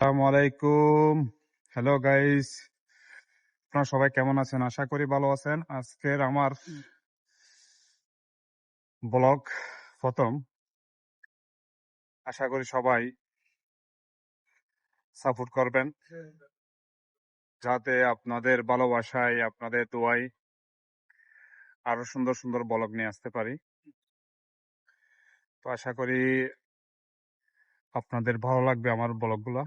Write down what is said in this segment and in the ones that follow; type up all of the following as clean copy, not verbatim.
আসসালামু আলাইকুম। Hello guys, আপনারা সবাই কেমন আছেন? আশা করি ভালো আছেন। আজকের আমার ব্লগ প্রথম। আশা করি সবাই সাপোর্ট করবেন, যাতে আপনাদের ভালোবাসায়, আপনাদের দোয়ায় আরো সুন্দর সুন্দর ব্লগ নিয়ে আসতে পারি। তো আশা করি আপনাদের ভালো লাগবে আমার ব্লগগুলো,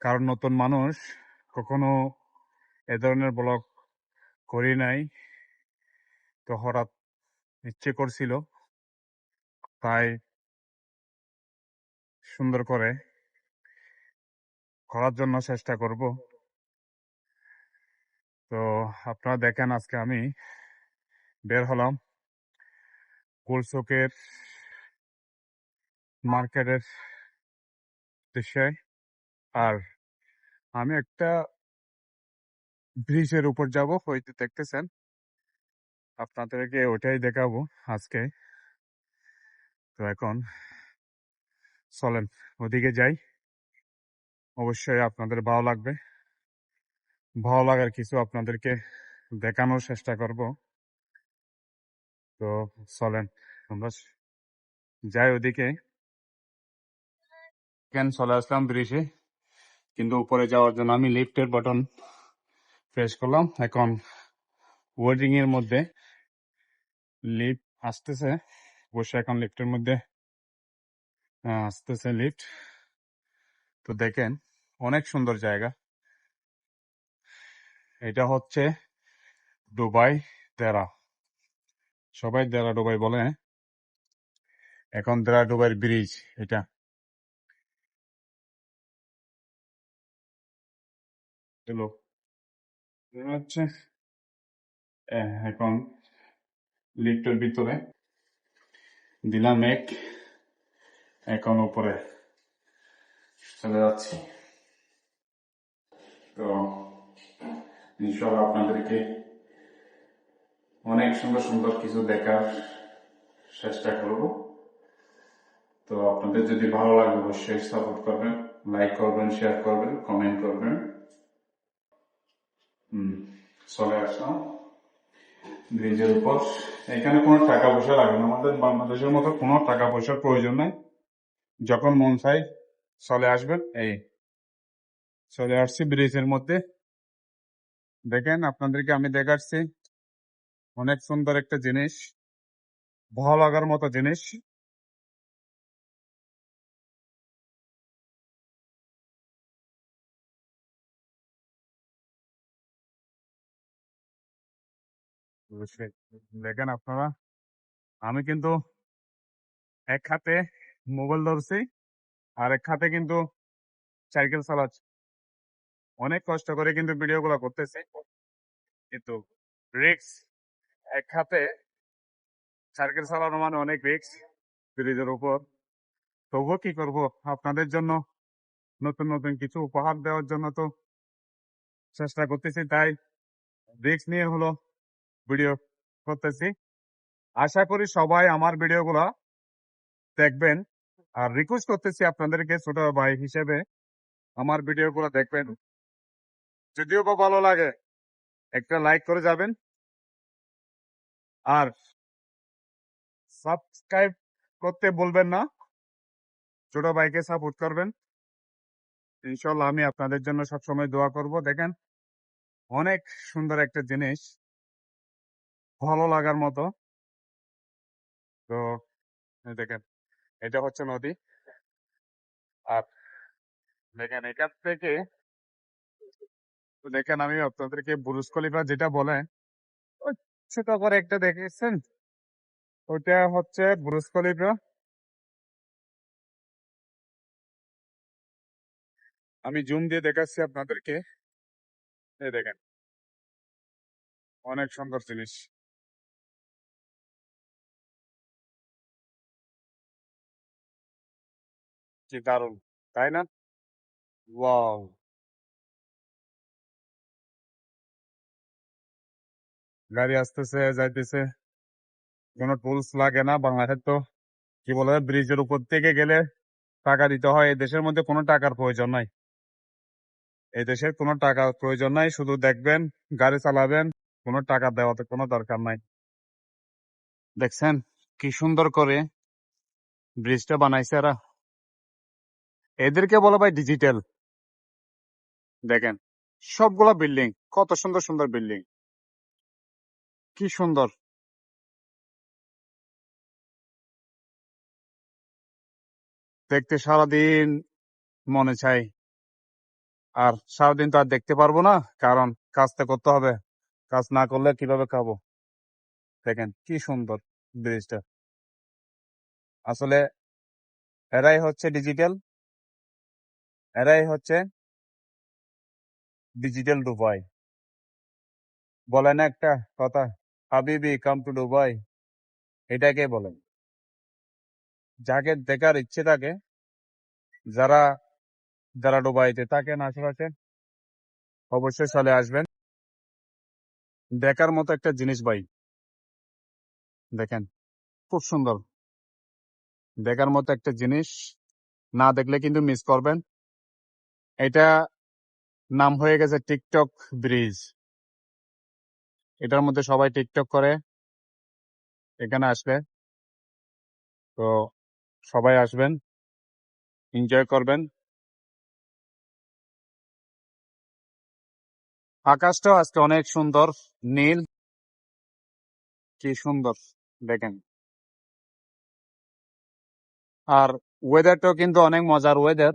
কারণ নতুন মানুষ, কখনো এ ধরনের ব্লগ করি নাই। তো হঠাৎ ইচ্ছে করছিল, তাই সুন্দর করে করার জন্য চেষ্টা করব। তো আপনারা দেখেন, আজকে আমি বের হলাম গোলচকের মার্কেটের উদ্দেশ্যে। আর আমি একটা ব্রিজের উপর যাব, হয়তো দেখতেছেন, আপনাদেরকে ওটাই দেখাবো আজকে। তো এখন চলেন ওদিকে যাই, অবশ্যই আপনাদের ভালো লাগবে। ভালো লাগার কিছু আপনাদেরকে দেখানোর চেষ্টা করব। তো চলেন আমরা যাই ওদিকে। কেন চলে আসলাম ব্রিজে, কিন্তু উপরে যাওয়ার জন্য আমি লিফটের বাটন প্রেস করলাম। এখন ওয়েটিং এর মধ্যে, লিফট আসতেছে, বসে এখন লিফটের মধ্যে আসতেছে লিফট। তো দেখেন, অনেক সুন্দর জায়গা। এটা হচ্ছে দুবাই দেরা, সবাই দেরা দুবাই বলে। এখন দেরা দুবাই ব্রিজ এটা। চলো, এটা হচ্ছে এখন লিফটের ভিতরে দিলাম এক, এখন উপরে চলে যাচ্ছি। তো ইনশাআল্লাহ আপনাদেরকে অনেক সুন্দর সুন্দর কিছু দেখার চেষ্টা করব। তো আপনাদের যদি ভালো লাগে অবশ্যই সাপোর্ট করবেন, লাইক করবেন, শেয়ার করবেন, কমেন্ট করবেন। চলে আসলাম ব্রিজের উপর। এখানে কোনো টাকা পয়সা লাগে না, আমাদের বাংলাদেশের মতো কোনো টাকা পয়সার প্রয়োজন নাই। যখন মন চাই চলে আসবেন। এই চলে আসছি ব্রিজের মধ্যে। দেখেন, আপনাদেরকে আমি দেখাচ্ছি অনেক সুন্দর একটা জিনিস, ভালো লাগার মতো জিনিস। অবশ্যই দেখেন আপনারা, আমি কিন্তু এক হাতে মোবাইল ধরছি, আর এক হাতে কিন্তু সাইকেল চালাচ্ছি। অনেক কষ্ট করে কিন্তু ভিডিও গুলো করতেছি, কিন্তু রিক্স। এক হাতে সাইকেল চালানো মানে অনেক রিক্স ব্রিজের উপর। তবুও কি করব, আপনাদের জন্য নতুন নতুন কিছু উপহার দেওয়ার জন্য তো চেষ্টা করতেছি, তাই রিক্স নিয়ে হলো ভিডিও করতেছি। আশা করি সবাই আমার ভিডিওগুলো দেখবেন, আর রিকোয়েস্ট করতেছি আপনাদেরকে ছোট ভাই হিসেবে আমার ভিডিওগুলো দেখবেন। যদিও বা ভালো লাগে একটা লাইক করে যাবেন, আর সাবস্ক্রাইব করতে বলবেন না। ছোট ভাইকে সাপোর্ট করবেন, ইনশাল্লাহ আমি আপনাদের জন্য সবসময় দোয়া করব। দেখেন, অনেক সুন্দর একটা জিনিস, ভালো লাগার মতো। তো এই দেখেন, এটা হচ্ছে নদী। আর দেখেন, এখান থেকে দেখেন আমি আপনাদেরকে বুরুজ খলিফা যেটা বলে, ওই ছোট করে একটা দেখেছেন, ওইটা হচ্ছে বুরুজ খলিফা। আমি জুম দিয়ে দেখাচ্ছি আপনাদেরকে। এই দেখেন, অনেক সুন্দর জিনিস, কি দারুণ, তাই না? ওয়াও! গাড়ি আসতেছে যাইতেছে, কোনো টুলস লাগে না। বাংলাদেশে তো কি বলে, ব্রিজের উপর থেকে গেলে টাকা দিতে হয়। এই দেশের মধ্যে কোনো টাকার প্রয়োজন নাই। এই দেশের কোনো টাকার প্রয়োজন নাই। শুধু দেখবেন, গাড়ি চালাবেন, কোনো টাকা দেওয়াতে কোনো দরকার নাই। দেখছেন কি সুন্দর করে ব্রিজটা বানাইছে এরা। এদেরকে বলে ভাই ডিজিটাল। দেখেন সবগুলা বিল্ডিং, কত সুন্দর সুন্দর বিল্ডিং, কি সুন্দর। দেখতে সারাদিন মনে চাই। আর সারাদিন তো আর দেখতে পারবো না, কারণ কাজটা করতে হবে। কাজ না করলে কিভাবে খাবো? দেখেন কি সুন্দর ব্রিজটা। আসলে এরাই হচ্ছে ডিজিটাল, এরাই হচ্ছে ডিজিটাল দুবাই। বলে না একটা কথা, হাবিবি কাম টু দুবাই, এটাকে বলেন। যাকে দেখার ইচ্ছে থাকে, যারা যারা দুবাইতে থাকেন আশেপাশে, অবশ্যই চলে আসবেন। দেখার মতো একটা জিনিস ভাই। দেখেন খুব সুন্দর, দেখার মতো একটা জিনিস। না দেখলে কিন্তু মিস করবেন। এটা নাম হয়ে গেছে টিকটক ব্রিজ। এটার মধ্যে সবাই টিকটক করে এখানে আসলে। তো সবাই আসবেন, এনজয় করবেন। আকাশটাও আজকে অনেক সুন্দর, নীল, কি সুন্দর দেখেন। আর ওয়েদারটাও কিন্তু অনেক মজার ওয়েদার,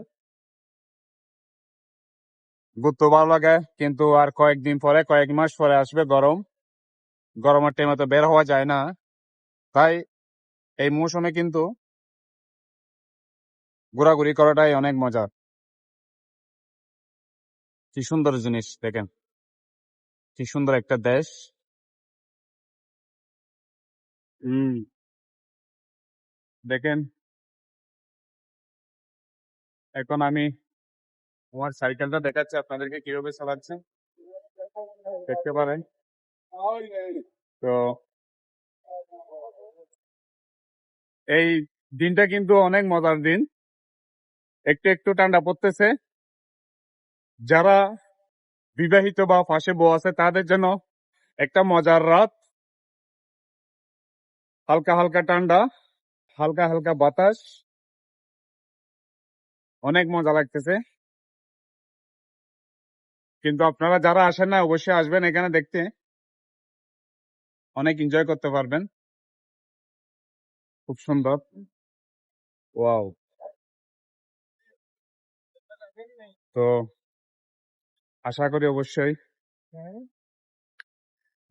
ঘুরতে ভালো লাগে। কিন্তু আর কয়েকদিন পরে, কয়েক মাস পরে আসবে গরম। গরমের টাইমে তো বের হওয়া যায় না। তাই এই মৌসুমে কিন্তু ঘোরাঘুরি করাটাই অনেক মজার। কি সুন্দর জিনিস দেখেন, কি সুন্দর একটা দেশ। হম দেখেন, এখন আমি আমার সাইকেলটা দেখাচ্ছি আপনাদেরকে কিভাবে চালাচ্ছে, দেখতে পারেন। তো এই দিনটা কিন্তু অনেক মজার দিন। একটু একটু ঠান্ডা পড়তেছে। যারা বিবাহিত বা পাশে বউ আছে তাদের জন্য একটা মজার রাত। হালকা হালকা ঠান্ডা, হালকা হালকা বাতাস, অনেক মজা লাগতেছে। কিন্তু আপনারা যারা আসেন না, অবশ্যই আসবেন এখানে দেখতে, অনেক এনজয় করতে পারবেন। খুব সুন্দর, ওয়াও। তো আশা করি অবশ্যই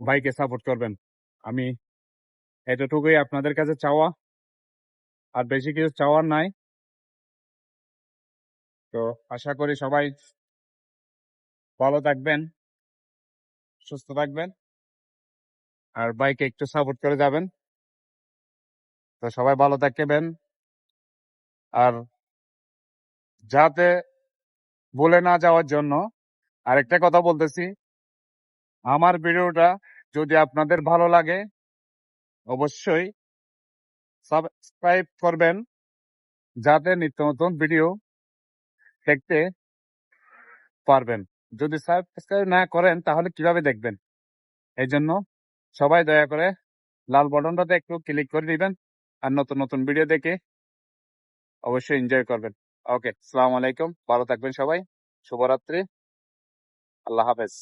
ভাইকে সাপোর্ট করবেন। আমি এতটুকুই আপনাদের কাছে চাওয়া, আর বেশি কিছু চাওয়ার নাই। তো আশা করি সবাই ভালো থাকবেন, সুস্থ থাকবেন, আর ভাইকে একটু সাপোর্ট করে যাবেন। তো সবাই ভালো থাকবেন। আর যাতে ভুলে না যাওয়ার জন্য আরেকটা কথা বলতেছি, আমার ভিডিওটা যদি আপনাদের ভালো লাগে, অবশ্যই সাবস্ক্রাইব করবেন, যাতে নিত্য নতুন ভিডিও দেখতে পারবেন। যদি সাবস্ক্রাইব না করেন তাহলে কিভাবে দেখবেন? এই জন্য সবাই দয়া করে লাল বাটনটাতে একটু ক্লিক করে দিবেন, আর নতুন নতুন ভিডিও দেখে অবশ্যই এনজয় করবেন। ওকে, আসসালামু আলাইকুম, ভালো থাকবেন সবাই। শুভরাত্রি, আল্লাহ হাফেজ।